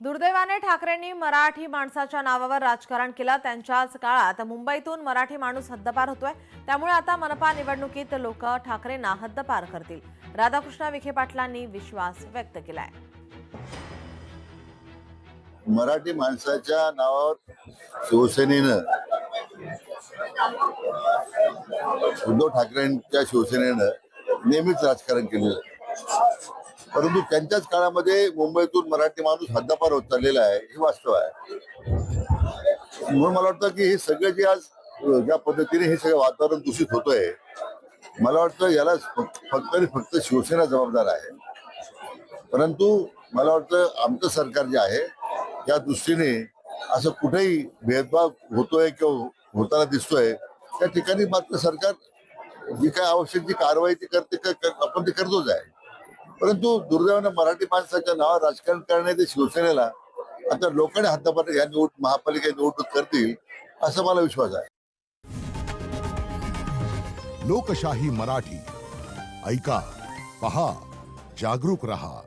दुर्दैवाने ठाकरेंनी मराठी माणसाच्या नावावर राजकारण केलं। त्यांच्याच काळात मुंबईतून मराठी माणूस हद्दपार होतोय। त्यामुळे आता मनपा निवडणुकीत लोक ठाकरेंना हद्दपार करतील। राधाकृष्ण विखे पाटलांनी विश्वास व्यक्त केलाय। मराठी माणसाच्या नावावर शिवसेनेनं उद्धव ठाकरेंच्या शिवसेनेनं नेहमीच राजकारण केलेलं आहे। परंतु त्यांच्याच काळामध्ये मुंबईतून मराठी माणूस हद्दपार होत चाललेला आहे, हे वास्तव आहे। म्हणून मला वाटतं की हे सगळे जे आज ज्या पद्धतीने हे सगळं वातावरण दूषित होतंय, मला वाटतं याला फक्त आणि फक्त शिवसेना जबाबदार आहे। परंतु मला वाटतं आमचं सरकार जे आहे त्या दृष्टीने असं कुठेही भेदभाव होतोय किंवा होताना दिसतोय, त्या ठिकाणी मात्र सरकार जी काय आवश्यक जी कारवाई ती करते, आपण ते करतोच आहे। परंतु दुर्दैवानं मराठी माणसाच्या नावावर राजकारण करण्याचे शिवसेनेला आता लोकांनी हद्दपार या महापालिका निवडणूक करतील असा मला विश्वास आहे। लोकशाही मराठी ऐका, पहा, जागरूक रहा।